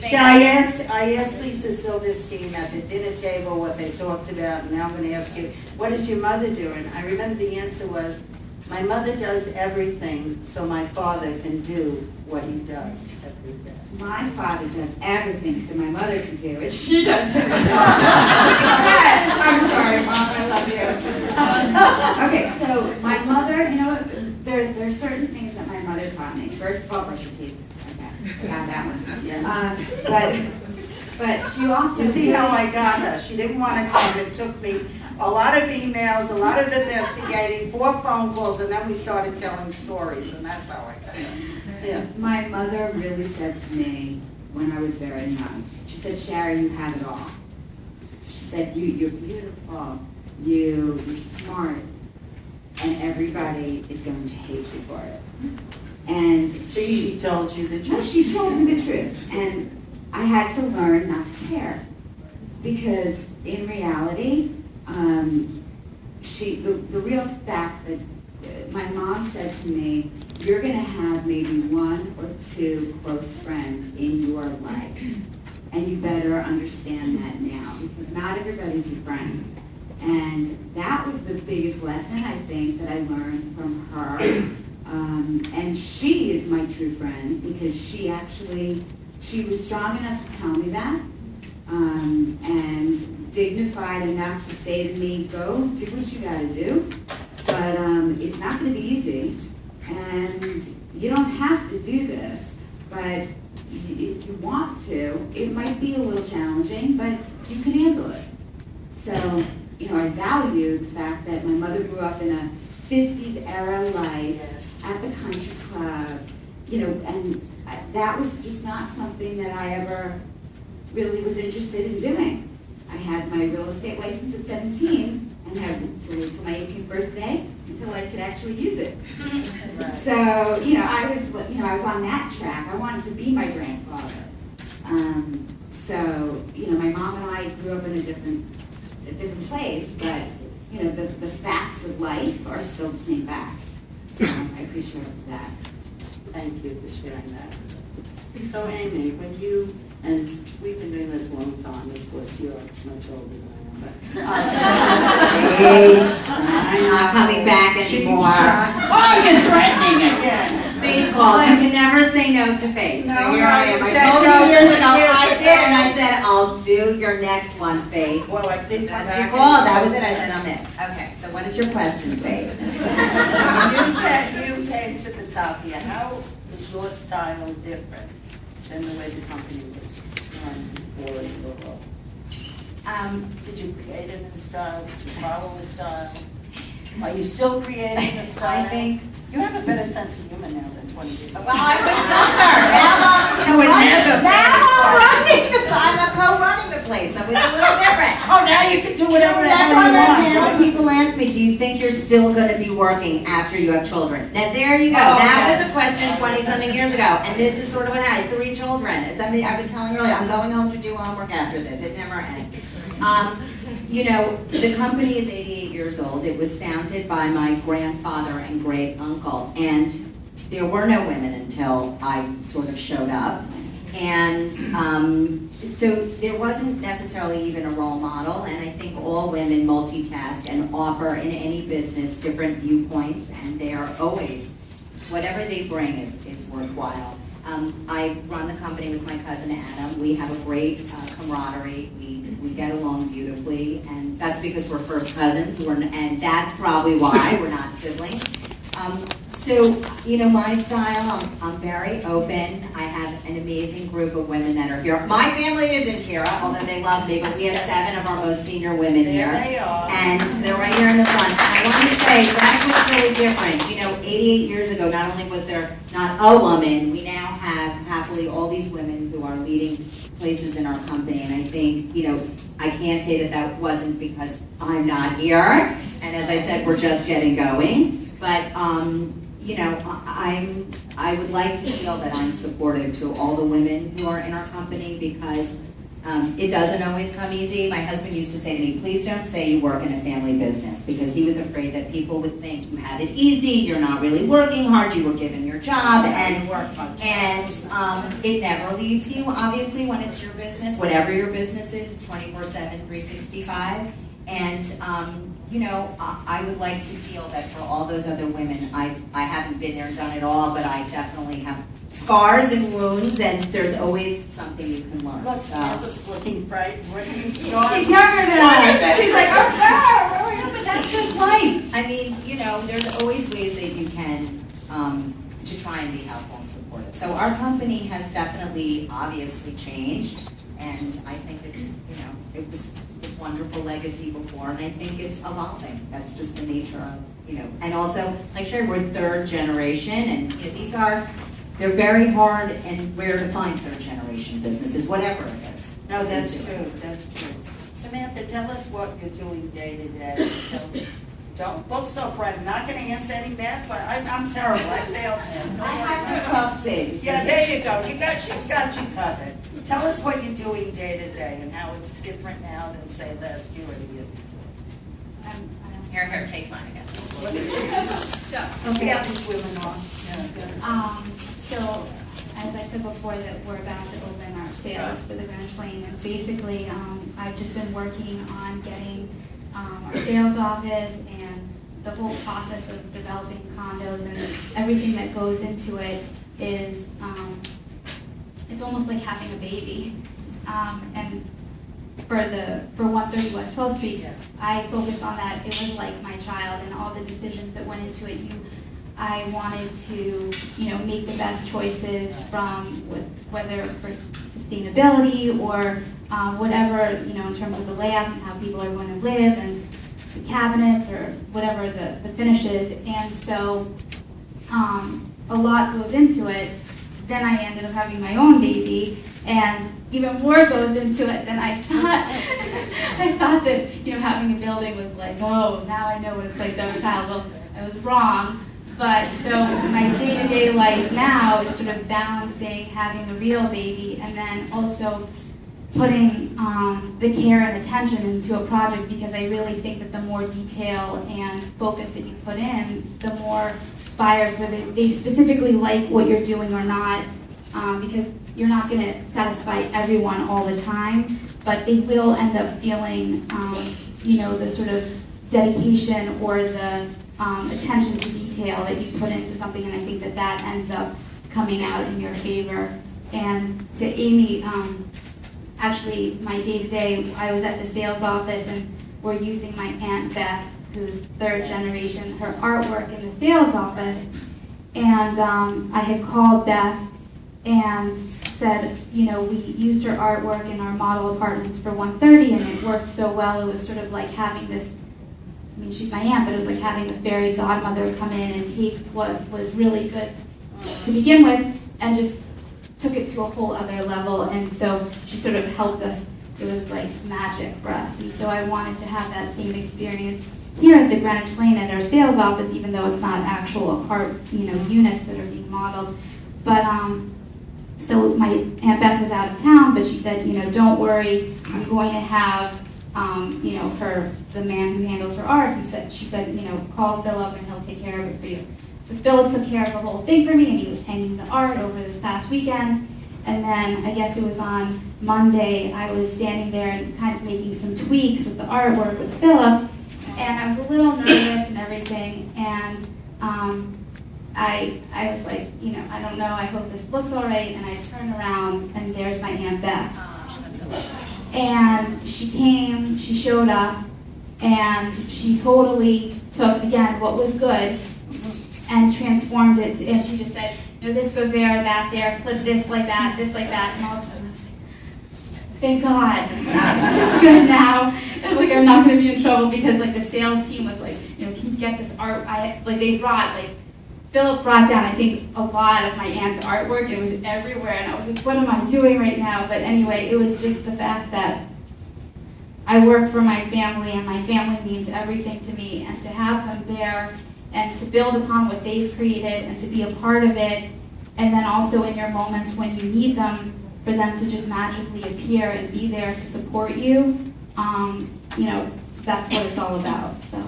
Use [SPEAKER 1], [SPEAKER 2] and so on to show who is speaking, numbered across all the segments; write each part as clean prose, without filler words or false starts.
[SPEAKER 1] See, I asked Lisa Silverstein at the dinner table what they talked about, and now I'm going to ask you, what is your mother doing? I remember the answer was, my mother does everything so my father can do what he does every day.
[SPEAKER 2] My father does everything so my mother can do it. She does it. I'm sorry, Mom, I love you. Okay, so my mother, you know, there are certain things that my mother taught me. First of all, brush your teeth. Okay, I got that one.
[SPEAKER 1] Yeah.
[SPEAKER 2] But she also...
[SPEAKER 1] You see how I got her? She didn't want to come. It took me a lot of emails, a lot of investigating, 4 phone calls, and then we started telling stories, and that's how I got her. Yeah.
[SPEAKER 2] My mother really said to me when I was very young, she said, Sherry, you have it all. She said, you're beautiful, you're smart, and everybody is going to hate you for it. And
[SPEAKER 1] she told you the truth.
[SPEAKER 2] No, she told me the truth. And I had to learn not to care. Because in reality, the real fact that my mom said to me, you're going to have maybe 1 or 2 close friends in your life. And you better understand that now, because not everybody's your friend. And that was the biggest lesson, I think, that I learned from her. And she is my true friend, because she was strong enough to tell me that, and dignified enough to say to me, go do what you gotta do, but it's not gonna be easy, and you don't have to do this, but if you want to, it might be a little challenging, but you can handle it. So, you know, I value the fact that my mother grew up in a 50s era life at the country club, you know, and that was just not something that I ever really was interested in doing. I had my real estate license at 17 and had to wait till my 18th birthday until I could actually use it. Right. So, you know, I was on that track. I wanted to be my grandfather. So, you know, my mom and I grew up in a different place, but, you know, the facts of life are still the same facts. So I appreciate that.
[SPEAKER 1] Thank you for sharing that. So Amy, when you, and we've been doing this a long time, of course you're much older than I am, but
[SPEAKER 3] I'm not coming back anymore.
[SPEAKER 1] Oh, you're threatening again.
[SPEAKER 3] Faith called. You can never say no to Faith.
[SPEAKER 1] No,
[SPEAKER 3] so here
[SPEAKER 1] no,
[SPEAKER 3] I am.
[SPEAKER 1] you
[SPEAKER 3] I
[SPEAKER 1] said
[SPEAKER 3] told
[SPEAKER 1] no
[SPEAKER 3] you years ago,
[SPEAKER 1] years
[SPEAKER 3] I
[SPEAKER 1] ago.
[SPEAKER 3] did, and I said, I'll do your next one, Faith.
[SPEAKER 1] Well, I did come
[SPEAKER 3] That's
[SPEAKER 1] back.
[SPEAKER 3] your call. That was it. I said, I'm in. Okay, so what is your question, Faith?
[SPEAKER 1] You came to the top here. How is your style different than the way the company was run before you were all? Did you create a new style? Did you follow a style? Are you still creating a style?
[SPEAKER 3] I think.
[SPEAKER 1] You have a better sense of humor now than 20 years ago.
[SPEAKER 3] Well, I was younger. I'm co-running the place, so it's a little different.
[SPEAKER 1] Oh, now you can do whatever the hell
[SPEAKER 3] Remember that
[SPEAKER 1] you want.
[SPEAKER 3] panel, people ask me, do you think you're still going to be working after you have children? Now there you go.
[SPEAKER 1] Oh,
[SPEAKER 3] That
[SPEAKER 1] yes.
[SPEAKER 3] was a question 20-something years ago, and this is sort of when I had 3 children. As I mean, I've been telling you earlier, I'm going home to do homework after this. It never ends. You know, the company is 88 years old. It was founded by my grandfather and great uncle, and there were no women until I sort of showed up. And so there wasn't necessarily even a role model, and I think all women multitask and offer in any business different viewpoints, and they are always, whatever they bring is worthwhile. I run the company with my cousin Adam. We have a great camaraderie. We get along beautifully, and that's because we're first cousins, and that's probably why we're not siblings. So, you know, my style, I'm very open. I have an amazing group of women that are here. My family isn't here, although they love me, but we have 7 of our most senior women here.
[SPEAKER 1] There they are.
[SPEAKER 3] And they're right here in the front. And I want to say, that's what's really different. You know, 88 years ago, not only was there not a woman, we now have happily all these women who are leading places in our company. And I think, you know, I can't say that that wasn't because I'm not here. And as I said, we're just getting going. But, you know, I would like to feel that I'm supportive to all the women who are in our company, because It doesn't always come easy. My husband used to say to me, please don't say you work in a family business, because he was afraid that people would think you have it easy, you're not really working hard, you were given your job, and it never leaves you, obviously, when it's your business. Whatever your business is, it's 24/7, 365. And you know, I would like to feel that for all those other women, I haven't been there and done it all, but I definitely have scars and wounds, and there's always something you can learn.
[SPEAKER 1] Look,
[SPEAKER 3] So.
[SPEAKER 1] Martha's looking bright, working
[SPEAKER 3] She's
[SPEAKER 1] scars.
[SPEAKER 3] younger than us. She's like, oh, no, but that's just life. I mean, you know, there's always ways that you can to try and be helpful and supportive. So our company has definitely, obviously changed, and I think it's, you know, it was this wonderful legacy before, and I think it's evolving. That's just the nature of, you know, and also, like Sherry, we're third generation, and you know, they're very hard and rare to find third generation businesses, whatever it is.
[SPEAKER 1] No, that's true, that's true. Samantha, tell us what you're doing day to day. Don't look so bright. I'm not going to answer any math, but I'm terrible. I failed math.
[SPEAKER 2] I have the 12 cities.
[SPEAKER 1] Yeah, there you go. She's got you covered. Tell us what you're doing day to day and how it's different now than, say, last year or the year before.
[SPEAKER 3] Here, take mine again.
[SPEAKER 1] See how these women are. Yeah, good.
[SPEAKER 4] So, as I said before, that we're about to open our sales for the Greenwich Lane, and basically, I've just been working on getting our sales office and the whole process of developing condos and everything that goes into it is, it's almost like having a baby. And for 130 West 12th Street, I focused on that. It was like my child, and all the decisions that went into it. I wanted to, you know, make the best choices from whether for sustainability or whatever, you know, in terms of the layouts and how people are going to live and the cabinets or whatever the finishes. And so a lot goes into it. Then I ended up having my own baby, and even more goes into it than I thought. I thought that, you know, having a building was like, oh, now I know what it's like to have a child. Well, I was wrong. But so my day-to-day life now is sort of balancing having a real baby and then also putting the care and attention into a project, because I really think that the more detail and focus that you put in, the more buyers, whether they specifically like what you're doing or not, because you're not going to satisfy everyone all the time, but they will end up feeling, you know, the sort of dedication or the attention to detail that you put into something, and I think that that ends up coming out in your favor. And to Amy, actually my day-to-day, I was at the sales office and we're using my Aunt Beth, who's third generation, her artwork in the sales office. And I had called Beth and said, you know, we used her artwork in our model apartments for 130 and it worked so well. It was sort of like having this, I mean, she's my aunt, but it was like having a fairy godmother come in and take what was really good to begin with and just took it to a whole other level. And so she sort of helped us. It was like magic for us. And so I wanted to have that same experience here at the Greenwich Lane at our sales office, even though it's not actual units that are being modeled. But so my Aunt Beth was out of town, but she said, you know, don't worry, I'm going to have you know, the man who handles her art, she said, you know, call Philip and he'll take care of it for you. So Philip took care of the whole thing for me, and he was hanging the art over this past weekend. And then I guess it was on Monday, I was standing there and kind of making some tweaks with the artwork with Philip, and I was a little nervous and everything. And I was like, you know, I don't know, I hope this looks all right. And I turned around, and there's my Aunt Beth. And she came, she showed up, and she totally took, again, what was good and transformed it. And she just said, you know, this goes there, that there, flip this like that, and all of a sudden I was like, thank God, it's good now. And like, I'm not going to be in trouble, because like the sales team was like, you know, can you get this art? Philip brought down, I think, a lot of my aunt's artwork. It was everywhere, and I was like, what am I doing right now? But anyway, it was just the fact that I work for my family, and my family means everything to me, and to have them there, and to build upon what they've created, and to be a part of it, and then also in your moments when you need them, for them to just magically appear and be there to support you, you know, that's what it's all about, so,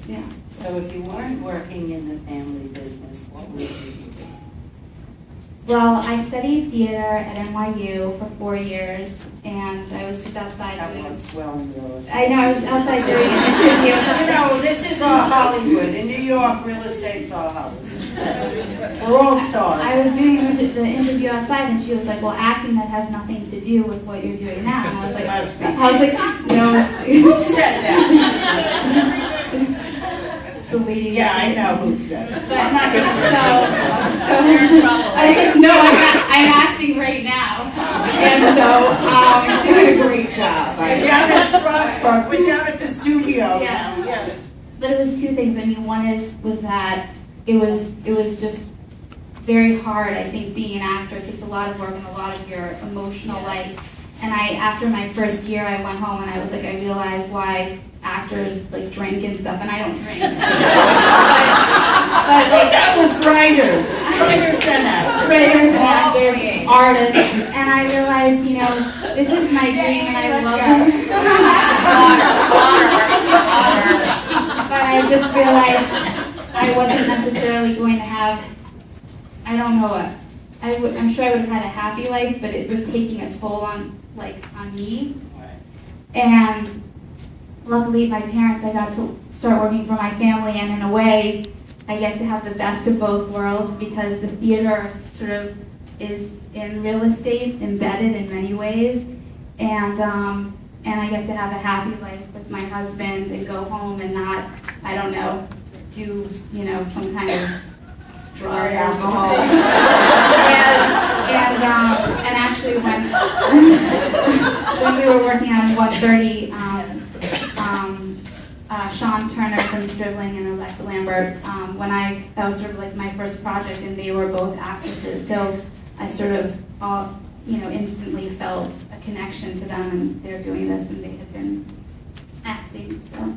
[SPEAKER 4] yeah.
[SPEAKER 1] So if you weren't working in the family business, what would you be doing?
[SPEAKER 4] Well, I studied theater at NYU for 4 years, and I was just outside
[SPEAKER 1] That
[SPEAKER 4] doing...
[SPEAKER 1] works well in real estate.
[SPEAKER 4] I know, I was outside doing an interview.
[SPEAKER 1] You know, this is all Hollywood. In New York, real estate's all Hollywood. We're all stars.
[SPEAKER 4] I was doing the interview outside, and she was like, "Well, acting that has nothing to do with what you're doing now." And I was like, "No."
[SPEAKER 1] Who said that?
[SPEAKER 4] The lady.
[SPEAKER 1] Yeah, I know who said it.
[SPEAKER 4] But,
[SPEAKER 1] I'm not gonna
[SPEAKER 4] You're in trouble. No, I'm acting right now, and so
[SPEAKER 2] You're doing a great job.
[SPEAKER 1] We're down at Strasbourg. We're down at the studio
[SPEAKER 4] Yeah.
[SPEAKER 1] now. Yes.
[SPEAKER 4] But it was two things. I mean, one was that it was just very hard. I think being an actor, it takes a lot of work and a lot of your emotional life. And after my first year, I went home and I was like, I realized why actors like drink and stuff, and I don't drink. but like,
[SPEAKER 1] That was writers. Writers and actors.
[SPEAKER 4] writers and actors, artists, and I realized, you know, this is my dream and I love it. But I just realized I wasn't necessarily going to have, I don't know what, I'm sure I would have had a happy life, but it was taking a toll on me. And luckily, my parents, I got to start working for my family, and in a way, I get to have the best of both worlds because the theater sort of is in real estate, embedded in many ways, and I get to have a happy life with my husband and go home and not, I don't know, do, you know, some kind of drug or alcohol. And actually when we were working on 130, Sean Turner from Stribling and Alexa Lambert, that was sort of like my first project, and they were both actresses, so I sort of instantly felt a connection to them, and they're doing this, and they had been acting, so.